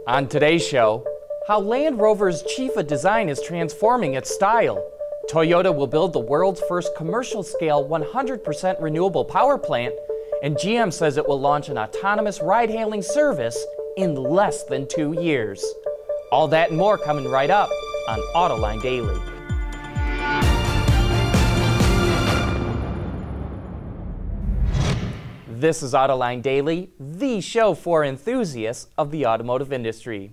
On today's show, how Land Rover's chief of design is transforming its style. Toyota will build the world's first commercial-scale 100% renewable power plant, and GM says it will launch an autonomous ride-hailing service in less than 2 years. All that and more coming right up on Autoline Daily. This is Autoline Daily, the show for enthusiasts of the automotive industry.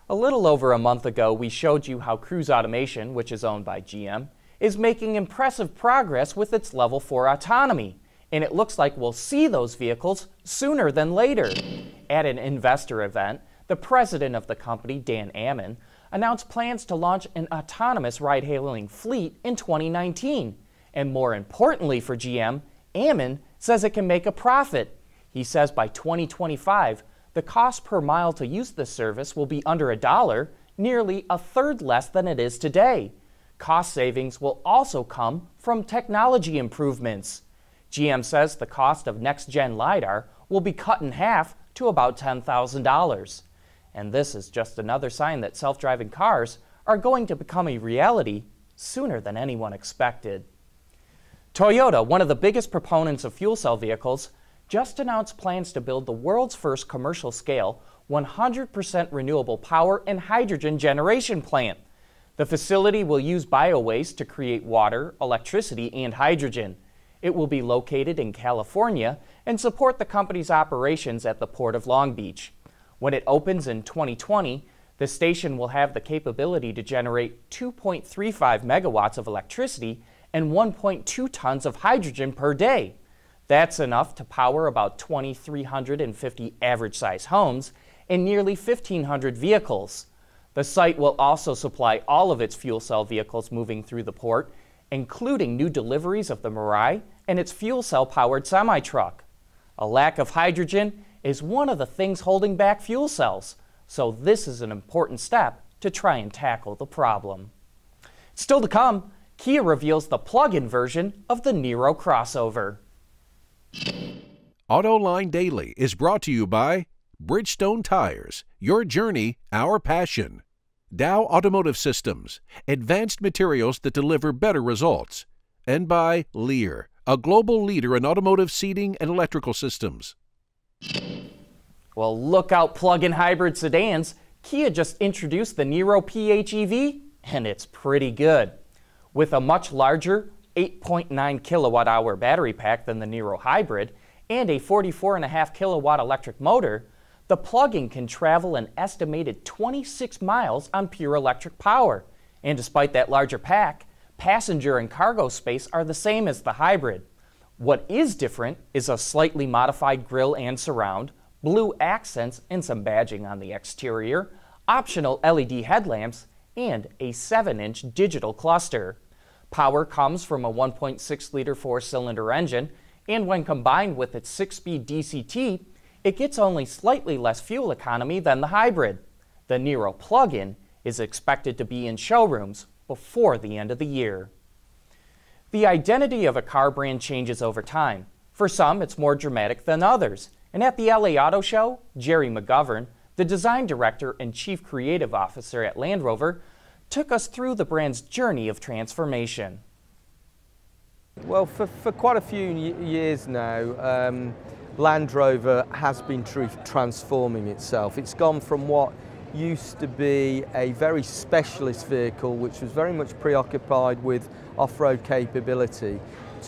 A little over a month ago, we showed you how Cruise Automation, which is owned by GM, is making impressive progress with its Level 4 autonomy, and it looks like we'll see those vehicles sooner than later. At an investor event, the president of the company, Dan Ammann, announced plans to launch an autonomous ride-hailing fleet in 2019. And more importantly for GM, Ammann says it can make a profit. He says by 2025, the cost per mile to use this service will be under $1, nearly a third less than it is today. Cost savings will also come from technology improvements. GM says the cost of next-gen LiDAR will be cut in half to about $10,000. And this is just another sign that self-driving cars are going to become a reality sooner than anyone expected. Toyota, one of the biggest proponents of fuel cell vehicles, just announced plans to build the world's first commercial-scale 100% renewable power and hydrogen generation plant. The facility will use biowaste to create water, electricity, and hydrogen. It will be located in California and support the company's operations at the Port of Long Beach. When it opens in 2020, the station will have the capability to generate 2.35 megawatts of electricity and 1.2 tons of hydrogen per day. That's enough to power about 2,350 average-sized homes and nearly 1,500 vehicles. The site will also supply all of its fuel cell vehicles moving through the port, including new deliveries of the Mirai and its fuel cell-powered semi-truck. A lack of hydrogen is one of the things holding back fuel cells, so this is an important step to try and tackle the problem. Still to come, Kia reveals the plug-in version of the Niro crossover. Autoline Daily is brought to you by Bridgestone Tires, your journey, our passion. Dow Automotive Systems, advanced materials that deliver better results. And by Lear, a global leader in automotive seating and electrical systems. Well, look out, plug-in hybrid sedans. Kia just introduced the Niro PHEV, and it's pretty good. With a much larger 8.9 kilowatt-hour battery pack than the Niro Hybrid and a 44.5 kilowatt electric motor, the plug-in can travel an estimated 26 miles on pure electric power. And despite that larger pack, passenger and cargo space are the same as the hybrid. What is different is a slightly modified grille and surround, blue accents and some badging on the exterior, optional LED headlamps, and a 7-inch digital cluster. Power comes from a 1.6-liter four-cylinder engine, and when combined with its 6-speed DCT, it gets only slightly less fuel economy than the hybrid. The Niro plug-in is expected to be in showrooms before the end of the year. The identity of a car brand changes over time. For some, it's more dramatic than others. And at the LA Auto Show, Jerry McGovern, the design director and chief creative officer at Land Rover, took us through the brand's journey of transformation. Well, for quite a few years now, Land Rover has been transforming itself. It's gone from what used to be a very specialist vehicle, which was very much preoccupied with off-road capability,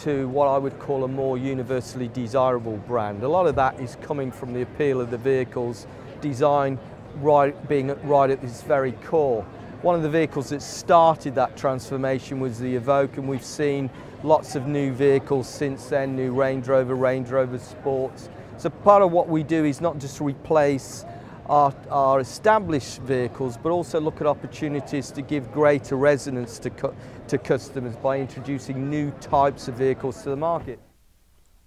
to what I would call a more universally desirable brand. A lot of that is coming from the appeal of the vehicle's design being right at its very core. One of the vehicles that started that transformation was the Evoque, and we've seen lots of new vehicles since then, new Range Rover Sports. So part of what we do is not just replace our established vehicles, but also look at opportunities to give greater resonance to customers by introducing new types of vehicles to the market.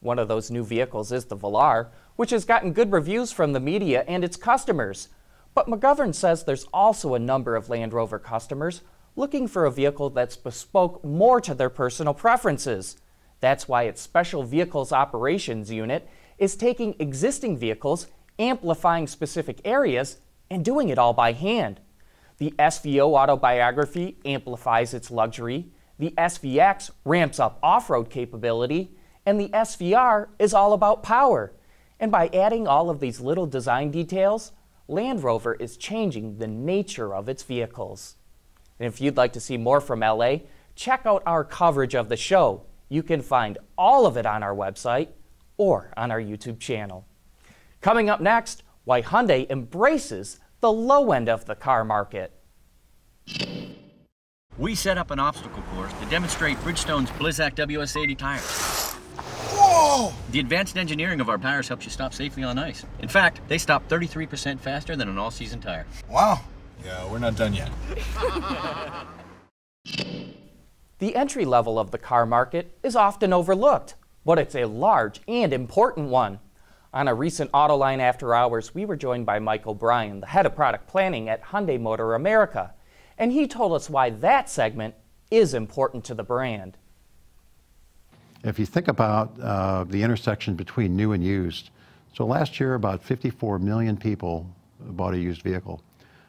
One of those new vehicles is the Velar, which has gotten good reviews from the media and its customers. But McGovern says there's also a number of Land Rover customers looking for a vehicle that's bespoke more to their personal preferences. That's why its Special Vehicles Operations Unit is taking existing vehicles, amplifying specific areas, and doing it all by hand. The SVO autobiography amplifies its luxury, the SVX ramps up off-road capability, and the SVR is all about power. And by adding all of these little design details, Land Rover is changing the nature of its vehicles. And if you'd like to see more from LA, check out our coverage of the show. You can find all of it on our website or on our YouTube channel. Coming up next, why Hyundai embraces the low end of the car market. We set up an obstacle course to demonstrate Bridgestone's Blizzak WS80 tires. Whoa! The advanced engineering of our tires helps you stop safely on ice. In fact, they stop 33% faster than an all-season tire. Wow. Yeah, we're not done yet. The entry level of the car market is often overlooked, but it's a large and important one. On a recent Autoline After Hours, we were joined by Mike O'Brien, the head of product planning at Hyundai Motor America, and he told us why that segment is important to the brand. If you think about the intersection between new and used, so last year about 54 million people bought a used vehicle.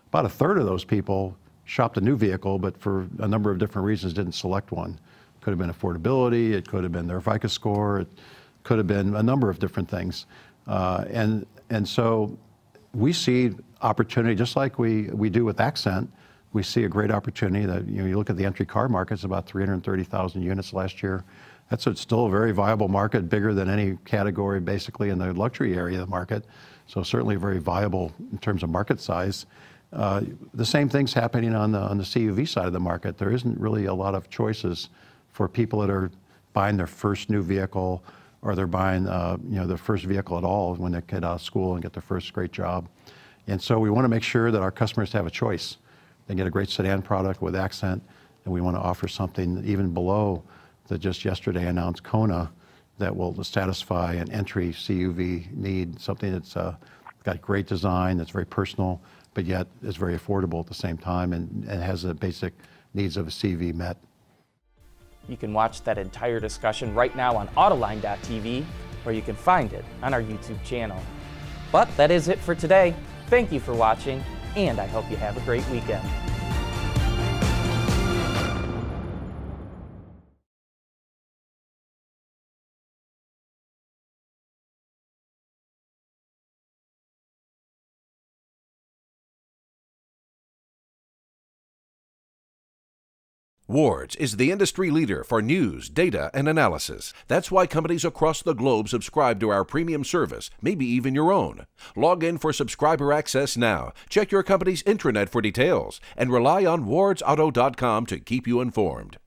About a third of those people shopped a new vehicle, but for a number of different reasons didn't select one. Could have been affordability, it could have been their FICO score, it could have been a number of different things. And so we see opportunity, just like we do with Accent. We see a great opportunity that, you look at the entry car market, it's about 330,000 units last year. That's still a very viable market, bigger than any category basically in the luxury area of the market. So certainly very viable in terms of market size. The same thing's happening on the CUV side of the market. There isn't really a lot of choices for people that are buying their first new vehicle, or they're buying their first vehicle at all when they get out of school and get their first great job. And so we want to make sure that our customers have a choice. They get a great sedan product with Accent, and we want to offer something even below the just yesterday announced Kona that will satisfy an entry CUV need, something that's got great design, that's very personal, but yet is very affordable at the same time and has the basic needs of a CV met. You can watch that entire discussion right now on Autoline.tv, or you can find it on our YouTube channel. But that is it for today. Thank you for watching, and I hope you have a great weekend. Wards is the industry leader for news, data, and analysis. That's why companies across the globe subscribe to our premium service, maybe even your own. Log in for subscriber access now. Check your company's intranet for details, and rely on wardsauto.com to keep you informed.